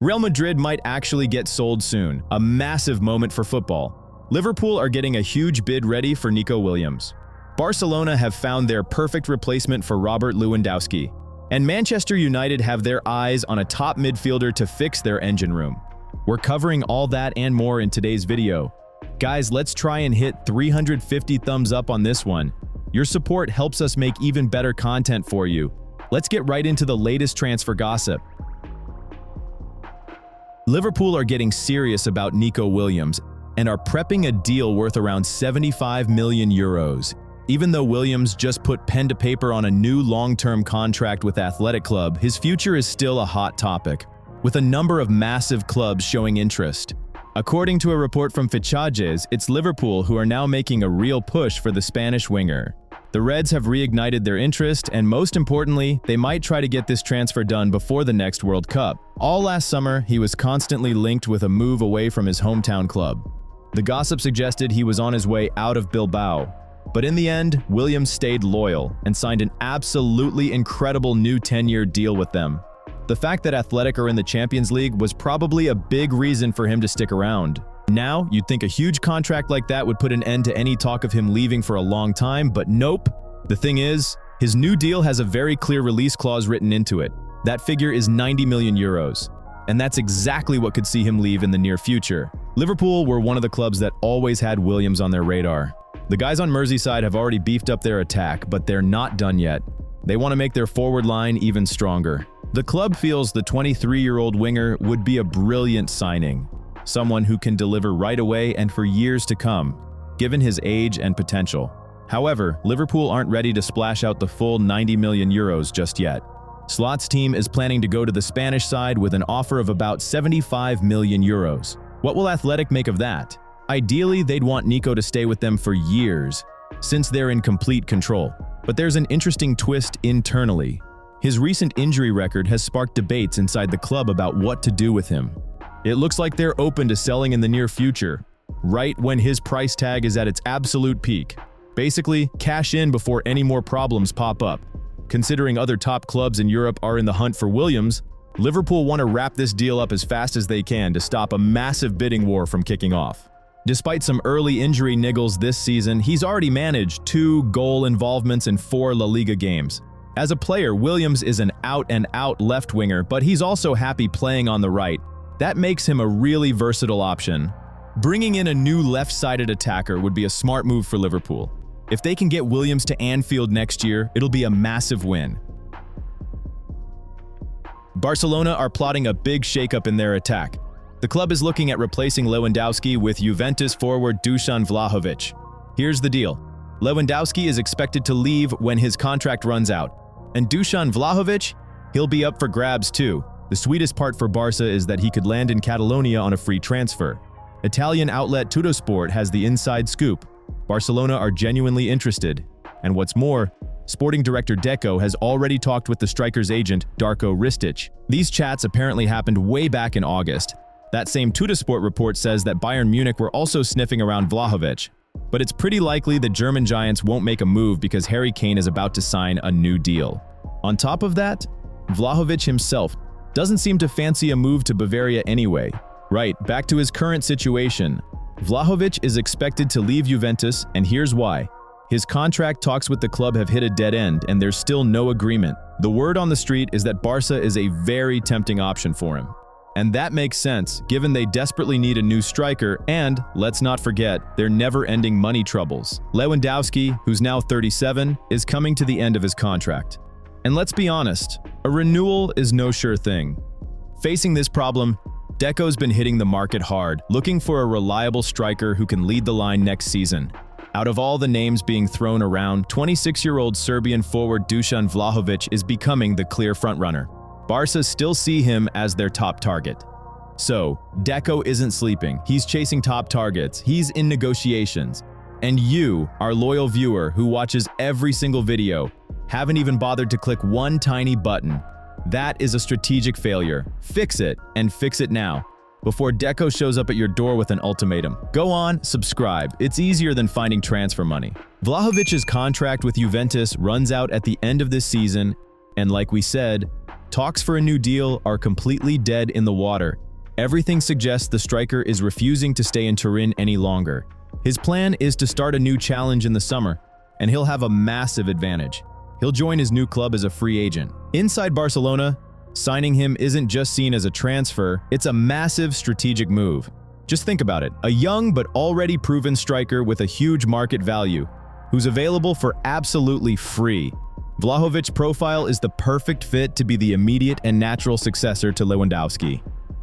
Real Madrid might actually get sold soon, a massive moment for football. Liverpool are getting a huge bid ready for Nico Williams. Barcelona have found their perfect replacement for Robert Lewandowski. And Manchester United have their eyes on a top midfielder to fix their engine room. We're covering all that and more in today's video. Guys, let's try and hit 350 thumbs up on this one. Your support helps us make even better content for you. Let's get right into the latest transfer gossip. Liverpool are getting serious about Nico Williams and are prepping a deal worth around 75 million euros. Even though Williams just put pen to paper on a new long-term contract with Athletic Club, his future is still a hot topic, with a number of massive clubs showing interest. According to a report from Fichajes, it's Liverpool who are now making a real push for the Spanish winger. The Reds have reignited their interest, and most importantly, they might try to get this transfer done before the next World Cup. All last summer, he was constantly linked with a move away from his hometown club. The gossip suggested he was on his way out of Bilbao. But in the end, Williams stayed loyal and signed an absolutely incredible new 10-year deal with them. The fact that Athletic are in the Champions League was probably a big reason for him to stick around. Now, you'd think a huge contract like that would put an end to any talk of him leaving for a long time, but nope. The thing is, his new deal has a very clear release clause written into it. That figure is 90 million euros. And that's exactly what could see him leave in the near future. Liverpool were one of the clubs that always had Williams on their radar. The guys on Merseyside have already beefed up their attack, but they're not done yet. They want to make their forward line even stronger. The club feels the 23-year-old winger would be a brilliant signing. Someone who can deliver right away and for years to come, given his age and potential. However, Liverpool aren't ready to splash out the full 90 million euros just yet. Slot's team is planning to go to the Spanish side with an offer of about 75 million euros. What will Athletic make of that? Ideally, they'd want Nico to stay with them for years, since they're in complete control. But there's an interesting twist internally. His recent injury record has sparked debates inside the club about what to do with him. It looks like they're open to selling in the near future, right when his price tag is at its absolute peak. Basically, cash in before any more problems pop up. Considering other top clubs in Europe are in the hunt for Williams, Liverpool want to wrap this deal up as fast as they can to stop a massive bidding war from kicking off. Despite some early injury niggles this season, he's already managed 2 goal involvements in 4 La Liga games. As a player, Williams is an out-and-out left winger, but he's also happy playing on the right. That makes him a really versatile option. Bringing in a new left-sided attacker would be a smart move for Liverpool. If they can get Williams to ANFIELD next year, it'll be a massive win. Barcelona are plotting a big shakeup in their attack. The club is looking at replacing Lewandowski with Juventus forward Dusan Vlahovic. Here's the deal. Lewandowski is expected to leave when his contract runs out. And Dusan Vlahovic, he'll be up for grabs too. The sweetest part for Barca is that he could land in Catalonia on a free transfer. Italian outlet Tuttosport has the inside scoop. Barcelona are genuinely interested. And what's more, sporting director Deco has already talked with the striker's agent, Darko Ristic. These chats apparently happened way back in August. That same Tuttosport report says that Bayern Munich were also sniffing around Vlahovic. But it's pretty likely the German giants won't make a move because Harry Kane is about to sign a new deal. On top of that, Vlahovic himself doesn't seem to fancy a move to Bavaria anyway. Right, back to his current situation. Vlahovic is expected to leave Juventus, and here's why. His contract talks with the club have hit a dead end, and there's still no agreement. The word on the street is that Barca is a very tempting option for him. And that makes sense, given they desperately need a new striker and, let's not forget, their never-ending money troubles. Lewandowski, who's now 37, is coming to the end of his contract. And let's be honest, a renewal is no sure thing. Facing this problem, Deco's been hitting the market hard, looking for a reliable striker who can lead the line next season. Out of all the names being thrown around, 26-year-old Serbian forward Dusan Vlahovic is becoming the clear frontrunner. Barca still see him as their top target. So, Deco isn't sleeping, he's chasing top targets, he's in negotiations. And you, our loyal viewer who watches every single video, haven't even bothered to click one tiny button. That is a strategic failure. Fix it, and fix it now, before Deco shows up at your door with an ultimatum. Go on, subscribe. It's easier than finding transfer money. Vlahovic's contract with Juventus runs out at the end of this season, and like we said, Talks for a new deal are completely dead in the water. Everything suggests the striker is refusing to stay in Turin any longer. His plan is to start a new challenge in the summer, and he'll have a massive advantage. He'll join his new club as a free agent. Inside Barcelona, signing him isn't just seen as a transfer, it's a massive strategic move. Just think about it, a young but already proven striker with a huge market value, who's available for absolutely free. Vlahovic's profile is the perfect fit to be the immediate and natural successor to Lewandowski.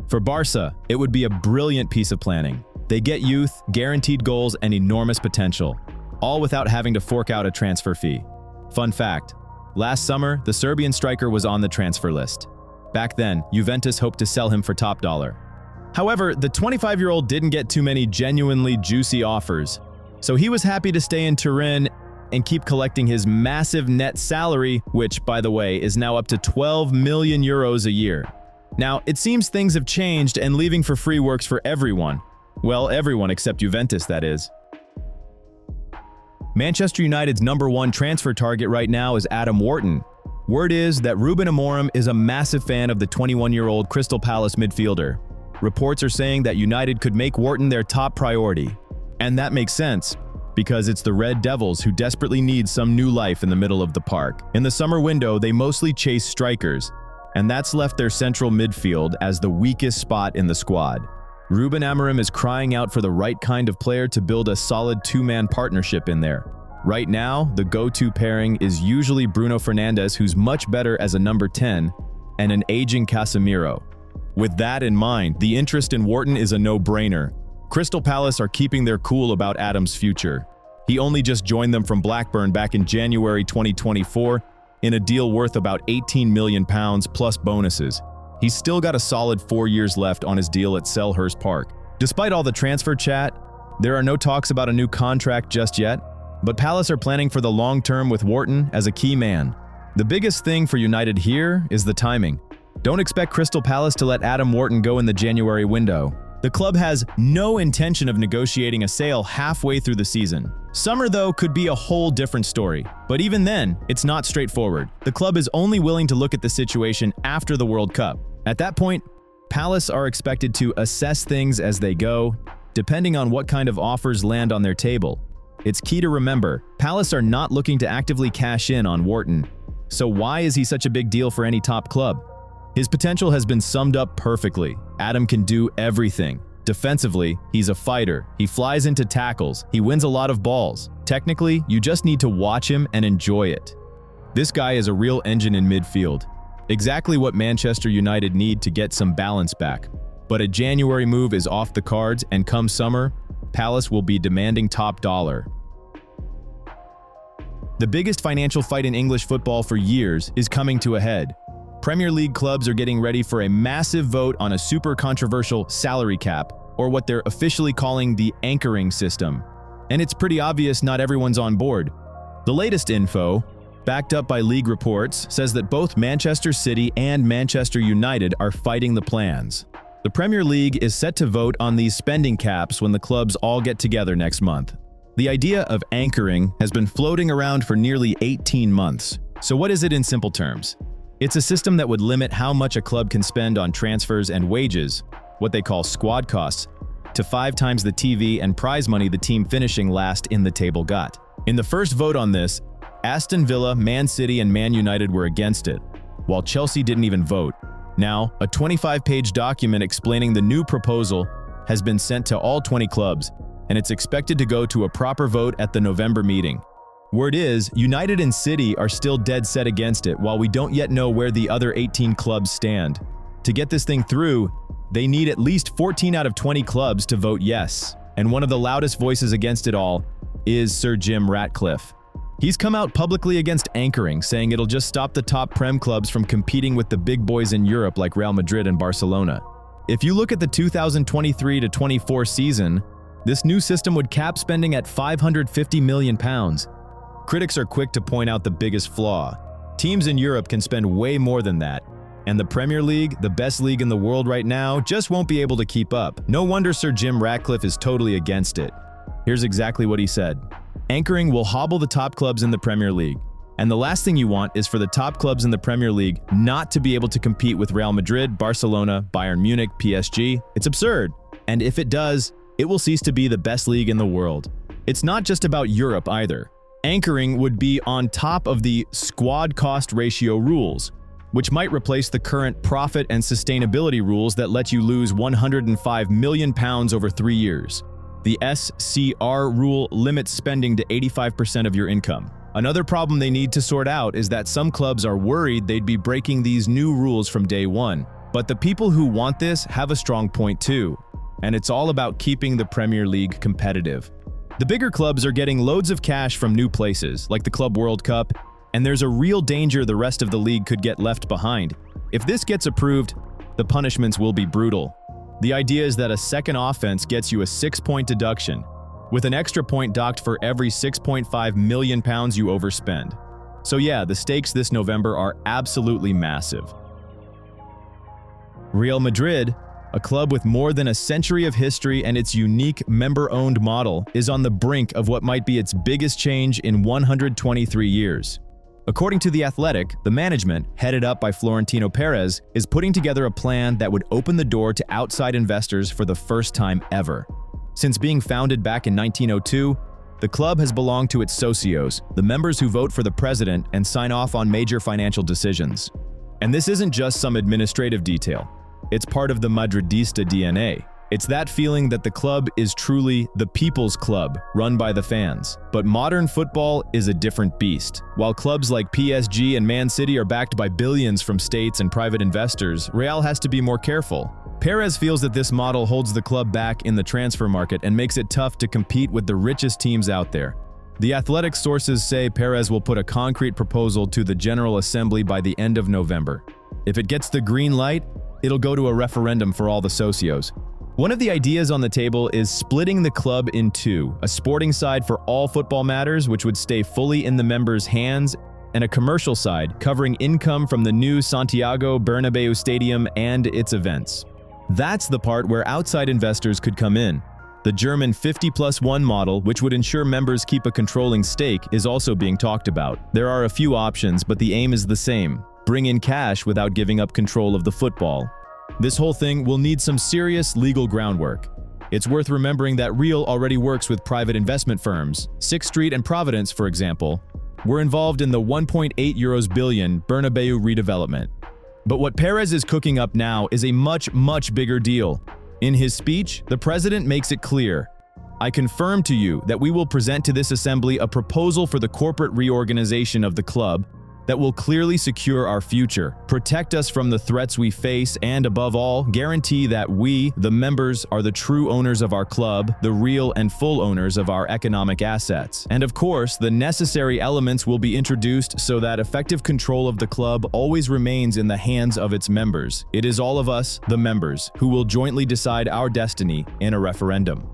For Barca, it would be a brilliant piece of planning. They get youth, guaranteed goals, and enormous potential, all without having to fork out a transfer fee. Fun fact, last summer, the Serbian striker was on the transfer list. Back then, Juventus hoped to sell him for top dollar. However, the 25-year-old didn't get too many genuinely juicy offers, so he was happy to stay in Turin and keep collecting his massive net salary, which, by the way, is now up to 12 million euros a year. Now, it seems things have changed and leaving for free works for everyone. Well, everyone except Juventus, that is. Manchester United's #1 transfer target right now is Adam Wharton. Word is that Ruben Amorim is a massive fan of the 21-year-old Crystal Palace midfielder. Reports are saying that United could make Wharton their top priority. And that makes sense, because it's the Red Devils who desperately need some new life in the middle of the park. In the summer window, they mostly chase strikers, and that's left their central midfield as the weakest spot in the squad. Ruben Amorim is crying out for the right kind of player to build a solid two-man partnership in there. Right now, the go-to pairing is usually Bruno Fernandes, who's much better as a number 10, and an aging Casemiro. With that in mind, the interest in Wharton is a no-brainer. Crystal Palace are keeping their cool about Adam's future. He only just joined them from Blackburn back in January 2024 in a deal worth about £18 million plus bonuses. He's still got a solid 4 years left on his deal at Selhurst Park. Despite all the transfer chat, there are no talks about a new contract just yet, but Palace are planning for the long term with Wharton as a key man. The biggest thing for United here is the timing. Don't expect Crystal Palace to let Adam Wharton go in the January window. The club has no intention of negotiating a sale halfway through the season. Summer, though, could be a whole different story. But even then, it's not straightforward. The club is only willing to look at the situation after the World Cup. At that point, Palace are expected to assess things as they go, depending on what kind of offers land on their table. It's key to remember, Palace are not looking to actively cash in on Wharton. So why is he such a big deal for any top club? His potential has been summed up perfectly. Adam can do everything. Defensively, he's a fighter. He flies into tackles. He wins a lot of balls. Technically, you just need to watch him and enjoy it. This guy is a real engine in midfield. Exactly what Manchester United need to get some balance back. But a January move is off the cards, and come summer, Palace will be demanding top dollar. The biggest financial fight in English football for years is coming to a head. Premier League clubs are getting ready for a massive vote on a super controversial salary cap, or what they're officially calling the anchoring system. And it's pretty obvious not everyone's on board. The latest info, backed up by league reports, says that both Manchester City and Manchester United are fighting the plans. The Premier League is set to vote on these spending caps when the clubs all get together next month. The idea of anchoring has been floating around for nearly 18 months. So what is it in simple terms? It's a system that would limit how much a club can spend on transfers and wages, what they call squad costs, to 5 times the TV and prize money the team finishing last in the table got. In the first vote on this, Aston Villa, Man City, and Man United were against it, while Chelsea didn't even vote. Now, a 25-page document explaining the new proposal has been sent to all 20 clubs, and it's expected to go to a proper vote at the November meeting. Word is, United and City are still dead set against it, while we don't yet know where the other 18 clubs stand. To get this thing through, they need at least 14 out of 20 clubs to vote yes. And one of the loudest voices against it all is Sir Jim Ratcliffe. He's come out publicly against anchoring, saying it'll just stop the top Prem clubs from competing with the big boys in Europe like Real Madrid and Barcelona. If you look at the 2023-24 season, this new system would cap spending at £550 million. Critics are quick to point out the biggest flaw. Teams in Europe can spend way more than that, and the Premier League, the best league in the world right now, just won't be able to keep up. No wonder Sir Jim Ratcliffe is totally against it. Here's exactly what he said. Anchoring will hobble the top clubs in the Premier League, And the last thing you want is for the top clubs in the Premier League not to be able to compete with Real Madrid, Barcelona, Bayern Munich, PSG. It's absurd. And if it does, it will cease to be the best league in the world. It's not just about Europe either. Anchoring would be on top of the squad cost ratio rules, which might replace the current profit and sustainability rules that let you lose £105 million over 3 years. The SCR rule limits spending to 85% of your income. Another problem they need to sort out is that some clubs are worried they'd be breaking these new rules from day one. But the people who want this have a strong point too, and it's all about keeping the Premier League competitive. The bigger clubs are getting loads of cash from new places, like the Club World Cup, and there's a real danger the rest of the league could get left behind. If this gets approved, the punishments will be brutal. The idea is that a second offense gets you a 6-point deduction, with an extra point docked for every £6.5 million you overspend. So yeah, the stakes this November are absolutely massive. Real Madrid, a club with more than a century of history and its unique member-owned model, is on the brink of what might be its biggest change in 123 years. According to The Athletic, the management, headed up by Florentino Perez, is putting together a plan that would open the door to outside investors for the first time ever. Since being founded back in 1902, the club has belonged to its socios, the members who vote for the president and sign off on major financial decisions. And this isn't just some administrative detail. It's part of the Madridista DNA. It's that feeling that the club is truly the people's club, run by the fans. But modern football is a different beast. While clubs like PSG and Man City are backed by billions from states and private investors, Real has to be more careful. Perez feels that this model holds the club back in the transfer market and makes it tough to compete with the richest teams out there. The Athletic sources say Perez will put a concrete proposal to the General Assembly by the end of November. If it gets the green light, it'll go to a referendum for all the socios. One of the ideas on the table is splitting the club in two, a sporting side for all football matters, which would stay fully in the members' hands, and a commercial side covering income from the new Santiago Bernabeu Stadium and its events. That's the part where outside investors could come in. The German 50+1 model, which would ensure members keep a controlling stake, is also being talked about. There are a few options, but the aim is the same: bring in cash without giving up control of the football. This whole thing will need some serious legal groundwork. It's worth remembering that Real already works with private investment firms. Sixth Street and Providence, for example, were involved in the €1.8 billion Bernabeu redevelopment. But what Perez is cooking up now is a much bigger deal. In his speech, the president makes it clear, "I confirm to you that we will present to this assembly a proposal for the corporate reorganization of the club that will clearly secure our future, protect us from the threats we face, and above all, guarantee that we, the members, are the true owners of our club, the real and full owners of our economic assets. And of course, the necessary elements will be introduced so that effective control of the club always remains in the hands of its members. It is all of us, the members, who will jointly decide our destiny in a referendum."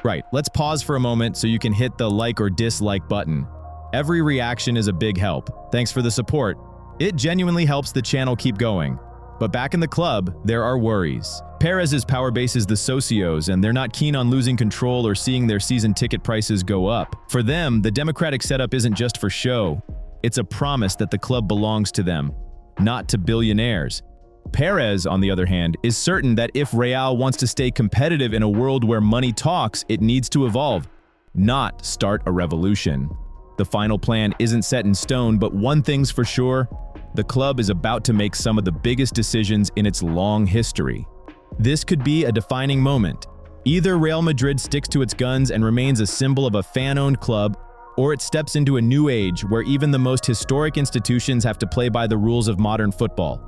Right, let's pause for a moment so you can hit the like or dislike button. Every reaction is a big help. Thanks for the support. It genuinely helps the channel keep going. But back in the club, there are worries. Perez's power base is the socios, and they're not keen on losing control or seeing their season ticket prices go up. For them, the democratic setup isn't just for show. It's a promise that the club belongs to them, not to billionaires. Perez, on the other hand, is certain that if Real wants to stay competitive in a world where money talks, it needs to evolve, not start a revolution. The final plan isn't set in stone, but one thing's for sure: the club is about to make some of the biggest decisions in its long history. This could be a defining moment. Either Real Madrid sticks to its guns and remains a symbol of a fan-owned club, or it steps into a new age where even the most historic institutions have to play by the rules of modern football.